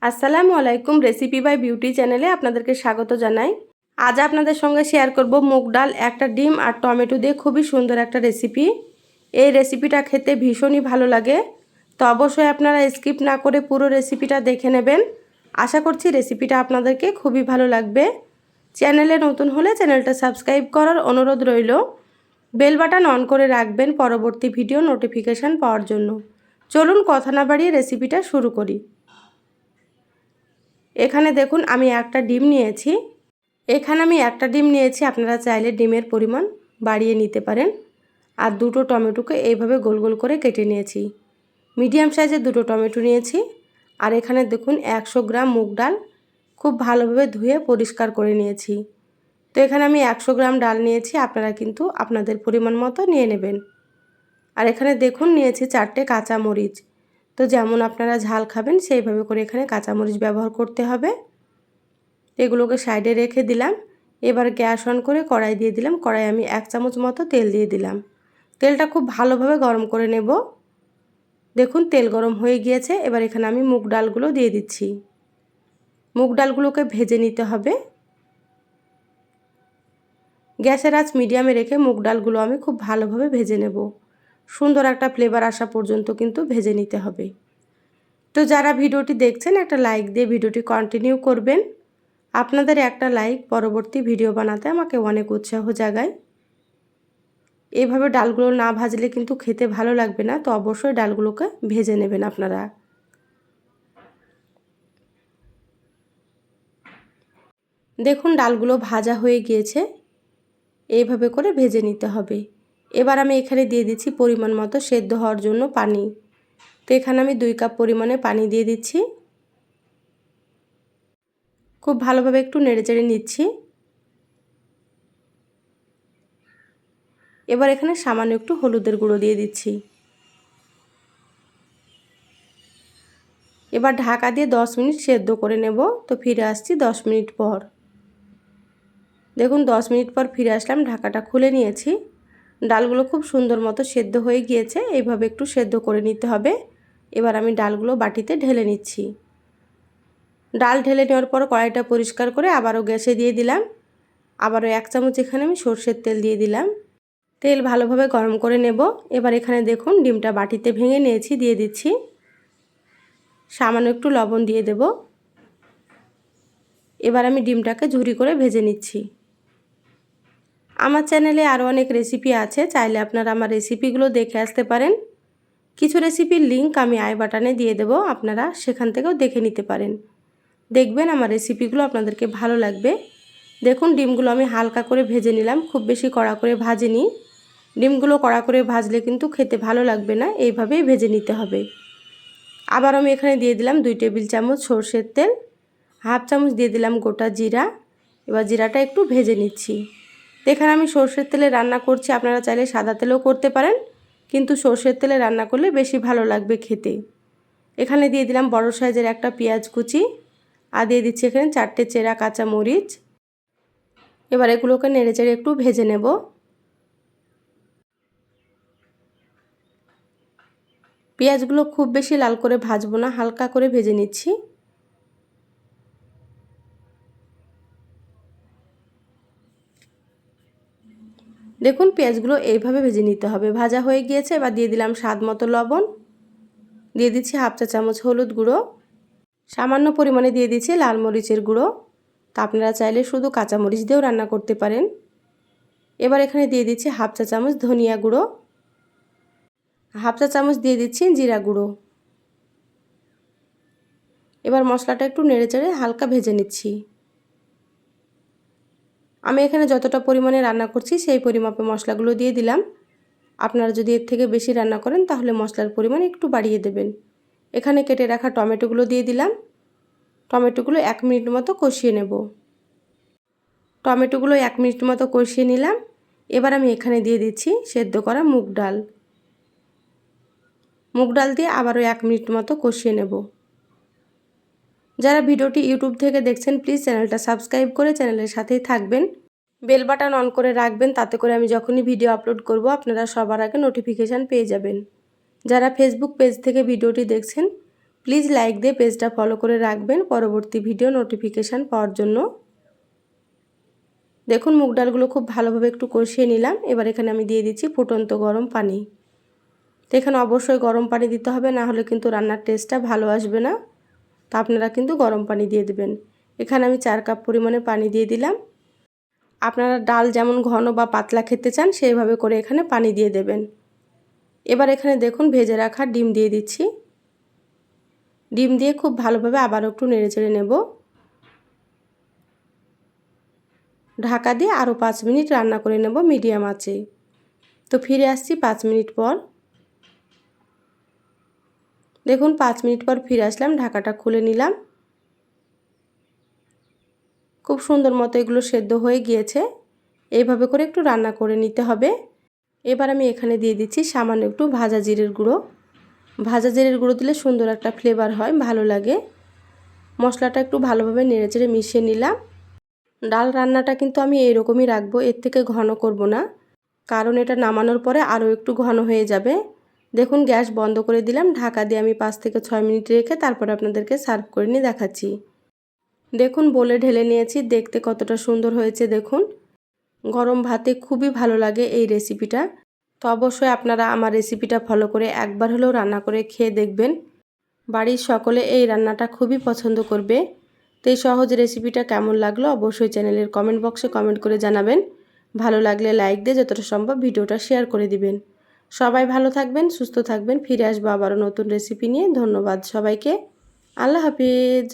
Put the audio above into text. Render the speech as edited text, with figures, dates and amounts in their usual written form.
আসসালামু আলাইকুম। Recipe by beauty চ্যানেলে আপনাদেরকে স্বাগত জানাই। আজ আপনাদের সঙ্গে শেয়ার করব মুগ ডাল, একটা ডিম আর টমেটো দিয়ে খুবই সুন্দর একটা রেসিপি। এই রেসিপিটা খেতে ভীষণই ভালো লাগে, তো অবশ্যই আপনারা স্কিপ না করে পুরো রেসিপিটা দেখে নেবেন। আশা করছি রেসিপিটা আপনাদেরকে খুবই ভালো লাগবে। চ্যানেলে নতুন হলে চ্যানেলটা সাবস্ক্রাইব করার অনুরোধ রইল। বেল বাটন অন করে রাখবেন পরবর্তী ভিডিও নোটিফিকেশান পাওয়ার জন্য। চলুন কথা না বাড়িয়ে রেসিপিটা শুরু করি। এখানে দেখুন আমি একটা ডিম নিয়েছি। আপনারা চাইলে ডিমের পরিমাণ বাড়িয়ে নিতে পারেন। আর দুটো টমেটোকে এইভাবে গোল গোল করে কেটে নিয়েছি। মিডিয়াম সাইজের দুটো টমেটো নিয়েছি। আর এখানে দেখুন 100 গ্রাম মুগ ডাল খুব ভালোভাবে ধুয়ে পরিষ্কার করে নিয়েছি। তো এখানে আমি 100 গ্রাম ডাল নিয়েছি, আপনারা কিন্তু আপনাদের পরিমাণ মতো নিয়ে নেবেন। আর এখানে দেখুন নিয়েছি 4টে কাঁচামরিচ। তো যেমন আপনারা ঝাল খাবেন সেইভাবে করে এখানে কাঁচামরিচ ব্যবহার করতে হবে। এগুলোকে সাইডে রেখে দিলাম। এবার গ্যাস অন করে কড়াই দিয়ে দিলাম। কড়াই আমি 1 চামচ মতো তেল দিয়ে দিলাম। তেলটা খুব ভালোভাবে গরম করে নেব। দেখুন তেল গরম হয়ে গিয়েছে। এবার এখানে আমি মুগ ডালগুলো দিয়ে দিচ্ছি। মুগ ডালগুলোকে ভেজে নিতে হবে। গ্যাসের আঁচ মিডিয়ামে রেখে মুগ ডালগুলো আমি খুব ভালোভাবে ভেজে নেব। সুন্দর একটা ফ্লেভার আসা পর্যন্ত কিন্তু ভেজে নিতে হবে। তো যারা ভিডিওটি দেখছেন একটা লাইক দিয়ে ভিডিওটি কন্টিনিউ করবেন। আপনাদের একটা লাইক পরবর্তী ভিডিও বানাতে আমাকে অনেক উৎসাহ জাগায়। এইভাবে ডালগুলো না ভাজলে কিন্তু খেতে ভালো লাগবে না, তো অবশ্যই ডালগুলোকে ভেজে নেবেন আপনারা। দেখুন ডালগুলো ভাজা হয়ে গিয়েছে, এইভাবে করে ভেজে নিতে হবে। এবার আমি এখানে দিয়ে দিচ্ছি পরিমাণ মতো সেদ্ধ হওয়ার জন্য পানি। তো এখানে আমি 2 কাপ পরিমাণে পানি দিয়ে দিচ্ছি। খুব ভালোভাবে একটু নেড়েচেড়ে নিচ্ছি। এবার এখানে সামান্য একটু হলুদের গুঁড়ো দিয়ে দিচ্ছি। এবার ঢাকা দিয়ে 10 মিনিট সেদ্ধ করে নেব। তো ফিরে আসছি 10 মিনিট পর। দেখুন 10 মিনিট পর ফিরে আসলাম, ঢাকাটা খুলে নিয়েছি। ডালগুলো খুব সুন্দর মতো সেদ্ধ হয়ে গিয়েছে, এইভাবে একটু সেদ্ধ করে নিতে হবে। এবার আমি ডালগুলো বাটিতে ঢেলে নিচ্ছি। ডাল ঢেলে নেওয়ার পর কড়াইটা পরিষ্কার করে আবারও গ্যাসে দিয়ে দিলাম। আবারও 1 চামচ এখানে আমি সরষের তেল দিয়ে দিলাম। তেল ভালোভাবে গরম করে নেব। এবার এখানে দেখুন ডিমটা বাটিতে ভেঙে নিয়েছি, দিয়ে দিচ্ছি। সামান্য একটু লবণ দিয়ে দেব। এবার আমি ডিমটাকে ঝুরি করে ভেজে নিচ্ছি। আমার চ্যানেলে আরও অনেক রেসিপি আছে, চাইলে আপনারা আমার রেসিপিগুলো দেখে আসতে পারেন। কিছু রেসিপির লিংক আমি আই বাটনে দিয়ে দেব, আপনারা সেখান থেকেও দেখে নিতে পারেন। দেখবেন আমার রেসিপিগুলো আপনাদেরকে ভালো লাগবে। দেখুন ডিমগুলো আমি হালকা করে ভেজে নিলাম, খুব বেশি কড়া করে ভাজিনি। ডিমগুলো কড়া করে ভাজলে কিন্তু খেতে ভালো লাগবে না, এইভাবেই ভেজে নিতে হবে। আবার আমি এখানে দিয়ে দিলাম 2 টেবিল চামচ সরষের তেল, 1/2 চামচ দিয়ে দিলাম গোটা জিরা। এবার জিরাটা একটু ভেজে নিচ্ছি। এখানে আমি সরষের তেলে রান্না করছি, আপনারা চাইলে সাদা তেলেও করতে পারেন, কিন্তু সরষের তেলে রান্না করলে বেশি ভালো লাগবে খেতে। এখানে দিয়ে দিলাম বড় সাইজের একটা পেঁয়াজ কুচি, আর দিয়ে দিচ্ছি এখানে 4টে চেরা কাঁচা মরিচ। এবার এগুলোকে নেড়েচেড়ে একটু ভেজে নেব। পেঁয়াজগুলো খুব বেশি লাল করে ভাজবো না, হালকা করে ভেজে নিচ্ছি। দেখুন পেঁয়াজগুলো এইভাবে ভেজে নিতে হবে। ভাজা হয়ে গিয়েছে। এবার দিয়ে দিলাম স্বাদ মতো লবণ, দিয়ে দিচ্ছি 1/2 চা চামচ হলুদ গুঁড়ো, সামান্য পরিমাণে দিয়ে দিচ্ছি লাল মরিচের গুঁড়ো। তা আপনারা চাইলে শুধু কাঁচা মরিচ দিয়েও রান্না করতে পারেন। এবার এখানে দিয়ে দিচ্ছি 1/2 চা চামচ ধনিয়া গুঁড়ো, 1/2 চা চামচ দিয়ে দিচ্ছি জিরা গুঁড়ো। এবার মশলাটা একটু নেড়েচেড়ে হালকা ভেজে নিচ্ছি। আমি এখানে যতটা পরিমাণে রান্না করছি সেই পরিমাপে মশলাগুলো দিয়ে দিলাম। আপনারা যদি এর থেকে বেশি রান্না করেন তাহলে মশলার পরিমাণ একটু বাড়িয়ে দেবেন। এখানে কেটে রাখা টমেটোগুলো দিয়ে দিলাম। টমেটোগুলো 1 মিনিট মতো কষিয়ে নেব। টমেটোগুলো 1 মিনিট মতো কষিয়ে নিলাম। এবার আমি এখানে দিয়ে দিচ্ছি সেদ্ধ করা মুগ ডাল। মুগ ডাল দিয়ে আবারও 1 মিনিট মতো কষিয়ে নেব। যারা ভিডিওটি ইউটিউব থেকে দেখছেন প্লিজ চ্যানেলটা সাবস্ক্রাইব করে চ্যানেলের সাথেই থাকবেন। বেল বাটন অন করে রাখবেন, তাতে করে আমি যখনই ভিডিও আপলোড করব আপনারা সবার আগে নোটিফিকেশান পেয়ে যাবেন। যারা ফেসবুক পেজ থেকে ভিডিওটি দেখছেন প্লিজ লাইক দিয়ে পেজটা ফলো করে রাখবেন পরবর্তী ভিডিও নোটিফিকেশান পাওয়ার জন্য। দেখুন মুগ ডালগুলো খুব ভালোভাবে একটু কষিয়ে নিলাম। এবার এখানে আমি দিয়ে দিচ্ছি ফুটন্ত গরম পানি। তো এখানে অবশ্যই গরম পানি দিতে হবে, না হলে কিন্তু রান্নার টেস্টটা ভালো আসবে না। তা আপনারা কিন্তু গরম পানি দিয়ে দেবেন। এখানে আমি 4 কাপ পরিমাণে পানি দিয়ে দিলাম। আপনারা ডাল যেমন ঘন বা পাতলা খেতে চান সেইভাবে করে এখানে পানি দিয়ে দেবেন। এবার এখানে দেখুন ভেজে রাখা ডিম দিয়ে দিচ্ছি। ডিম দিয়ে খুব ভালোভাবে আবার একটু নেড়েচেড়ে নেব। ঢাকা দিয়ে আরও 5 মিনিট রান্না করে নেব মিডিয়াম আঁচে। তো ফিরে আসছি 5 মিনিট পর। দেখুন 5 মিনিট পর ফিরে আসলাম, ঢাকাটা খুলে নিলাম। খুব সুন্দর মতো এগুলো সেদ্ধ হয়ে গিয়েছে। এইভাবে করে একটু রান্না করে নিতে হবে। এবার আমি এখানে দিয়ে দিচ্ছি সামান্য একটু ভাজা জিরের গুঁড়ো। ভাজা জিরের গুঁড়ো দিলে সুন্দর একটা ফ্লেভার হয়, ভালো লাগে। মশলাটা একটু ভালোভাবে নেড়েচেড়ে মিশিয়ে নিলাম। ডাল রান্নাটা কিন্তু আমি এইরকমই রাখবো, এর থেকে ঘন করব না, কারণ এটা নামানোর পরে আরও একটু ঘন হয়ে যাবে। দেখুন গ্যাস বন্ধ করে দিলাম, ঢাকা দিয়ে আমি 5 থেকে 6 মিনিট রেখে তারপরে আপনাদেরকে সার্ভ করে নিয়ে দেখাচ্ছি। দেখুন বলে ঢেলে নিয়েছি, দেখতে কতটা সুন্দর হয়েছে দেখুন। গরম ভাতে খুবই ভালো লাগে এই রেসিপিটা। তো অবশ্যই আপনারা আমার রেসিপিটা ফলো করে একবার হলেও রান্না করে খেয়ে দেখবেন। বাড়ির সকলে এই রান্নাটা খুবই পছন্দ করবে। তো এই সহজ রেসিপিটা কেমন লাগলো অবশ্যই চ্যানেলের কমেন্ট বক্সে কমেন্ট করে জানাবেন। ভালো লাগলে লাইক দিয়ে যতটা সম্ভব ভিডিওটা শেয়ার করে দিবেন। সবাই ভালো থাকবেন, সুস্থ থাকবেন। ফিরে আসবো আবারও নতুন রেসিপি নিয়ে। ধন্যবাদ সবাইকে। আল্লাহ হাফিজ।